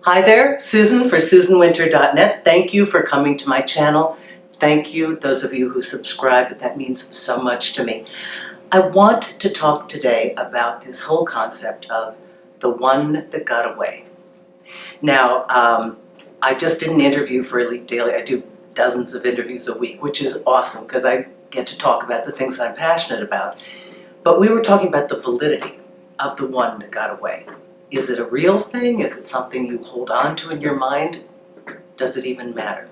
Hi there, Susan for SusanWinter.net. Thank you for coming to my channel. Thank you, those of you who subscribe. That means so much to me. I want to talk today about this whole concept of the one that got away. Now, I just did an interview for Elite Daily. I do dozens of interviews a week, which is awesome because I get to talk about the things that I'm passionate about. But we were talking about the validity of the one that got away. Is it a real thing? Is it something you hold on to in your mind? Does it even matter?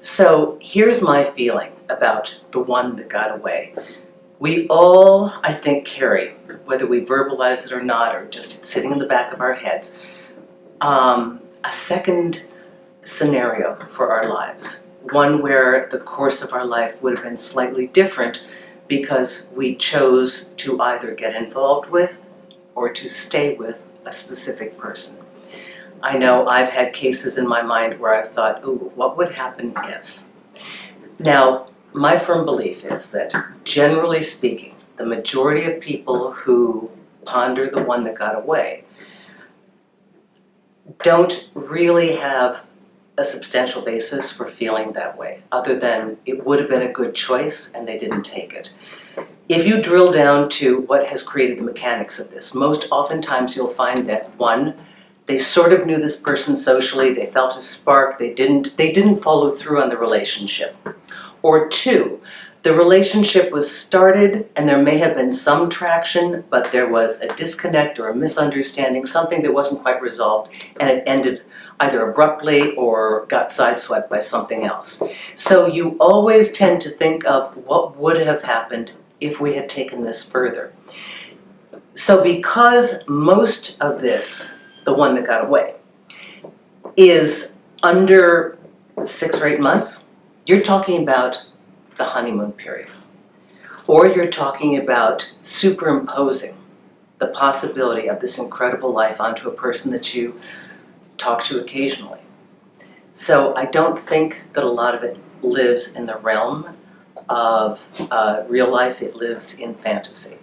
So here's my feeling about the one that got away. We all, I think, carry, whether we verbalize it or not, or just it's sitting in the back of our heads, a second scenario for our lives. One where the course of our life would have been slightly different because we chose to either get involved with or to stay with a specific person. I know I've had cases in my mind where I've thought, ooh, what would happen if? Now, my firm belief is that, generally speaking, the majority of people who ponder the one that got away don't really have a substantial basis for feeling that way, other than it would have been a good choice and they didn't take it. If you drill down to what has created the mechanics of this, most oftentimes you'll find that one, they sort of knew this person socially, they felt a spark, they didn't follow through on the relationship. Or two, the relationship was started and there may have been some traction, but there was a disconnect or a misunderstanding, something that wasn't quite resolved, and it ended either abruptly or got sideswept by something else. So you always tend to think of what would have happened if we had taken this further. So because most of this, the one that got away, is under 6 or 8 months, you're talking about the honeymoon period. Or you're talking about superimposing the possibility of this incredible life onto a person that you talk to occasionally. So I don't think that a lot of it lives in the realm of real life. It lives in fantasy.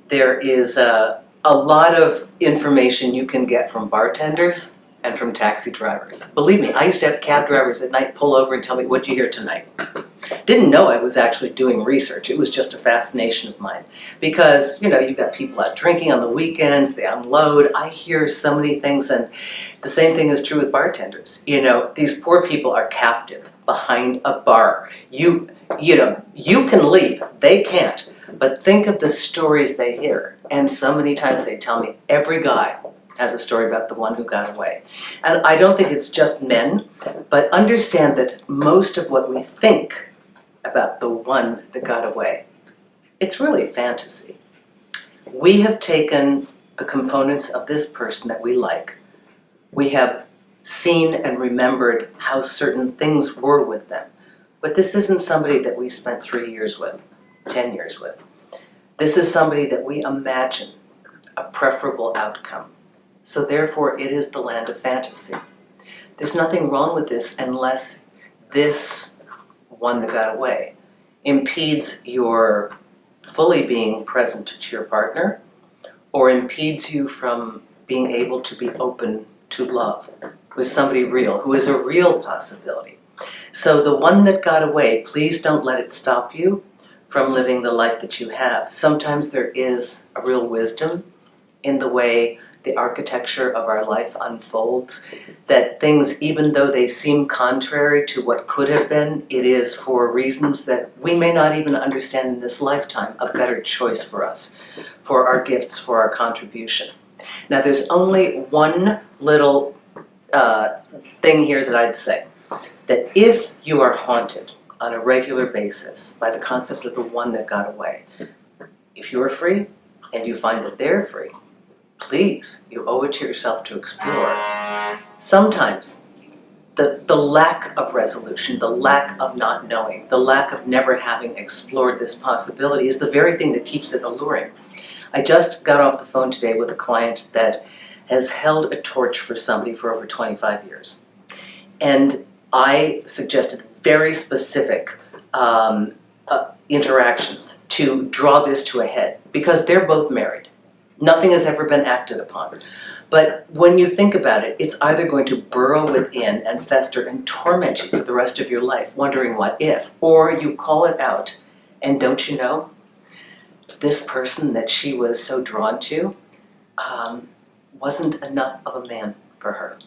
There is a lot of information you can get from bartenders and from taxi drivers. Believe me, I used to have cab drivers at night pull over and tell me, what'd you hear tonight? Didn't know I was actually doing research. It was just a fascination of mine. Because, you know, you've got people out drinking on the weekends, they unload. I hear so many things, and the same thing is true with bartenders. You know, these poor people are captive behind a bar. You can leave, they can't. But think of the stories they hear. And so many times they tell me, every guy has a story about the one who got away. And I don't think it's just men, but understand that most of what we think about the one that got away, it's really fantasy. We have taken the components of this person that we like. We have seen and remembered how certain things were with them. But this isn't somebody that we spent 3 years with, 10 years with. This is somebody that we imagine a preferable outcome. So therefore, it is the land of fantasy. There's nothing wrong with this unless this one that got away impedes your fully being present to your partner, or impedes you from being able to be open to love with somebody real, who is a real possibility. So the one that got away, please don't let it stop you from living the life that you have. Sometimes there is a real wisdom in the way the architecture of our life unfolds, that things, even though they seem contrary to what could have been, it is for reasons that we may not even understand in this lifetime, a better choice for us, for our gifts, for our contribution. Now there's only one little thing here that I'd say, that if you are haunted on a regular basis by the concept of the one that got away, if you're free and you find that they're free, please, you owe it to yourself to explore. Sometimes the lack of resolution, the lack of not knowing, the lack of never having explored this possibility is the very thing that keeps it alluring. I just got off the phone today with a client that has held a torch for somebody for over 25 years. And I suggested very specific interactions to draw this to a head, because they're both married. Nothing has ever been acted upon. But when you think about it, it's either going to burrow within and fester and torment you for the rest of your life, wondering what if, or you call it out, and don't you know, this person that she was so drawn to wasn't enough of a man for her.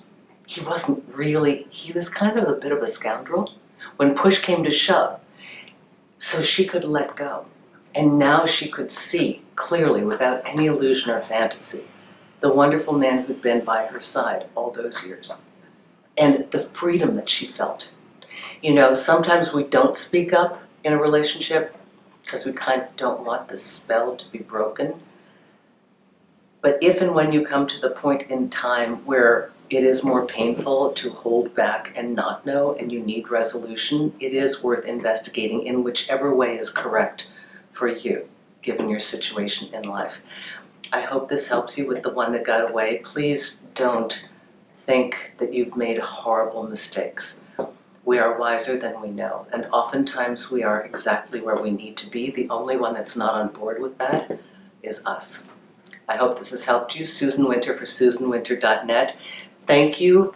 He wasn't really, he was kind of a bit of a scoundrel when push came to shove. So she could let go. And now she could see clearly, without any illusion or fantasy, the wonderful man who'd been by her side all those years. And the freedom that she felt. You know, sometimes we don't speak up in a relationship because we kind of don't want the spell to be broken. But if and when you come to the point in time where it is more painful to hold back and not know, and you need resolution, it is worth investigating in whichever way is correct for you, given your situation in life. I hope this helps you with the one that got away. Please don't think that you've made horrible mistakes. We are wiser than we know, and oftentimes we are exactly where we need to be. The only one that's not on board with that is us. I hope this has helped you. Susan Winter for SusanWinter.net. Thank you,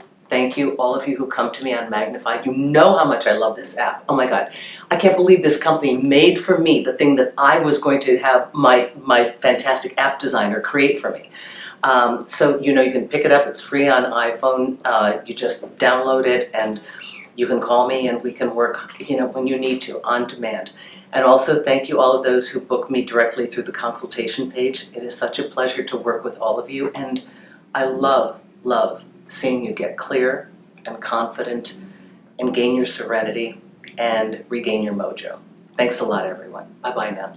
all of you who come to me on Magnified. You know how much I love this app. Oh my God, I can't believe this company made for me the thing that I was going to have my fantastic app designer create for me. So you know you can pick it up, it's free on iPhone. You just download it and you can call me and we can work, you know, when you need to, on demand. And also thank you all of those who book me directly through the consultation page. It is such a pleasure to work with all of you, and I love seeing you get clear and confident and gain your serenity and regain your mojo. Thanks a lot, everyone. Bye-bye now.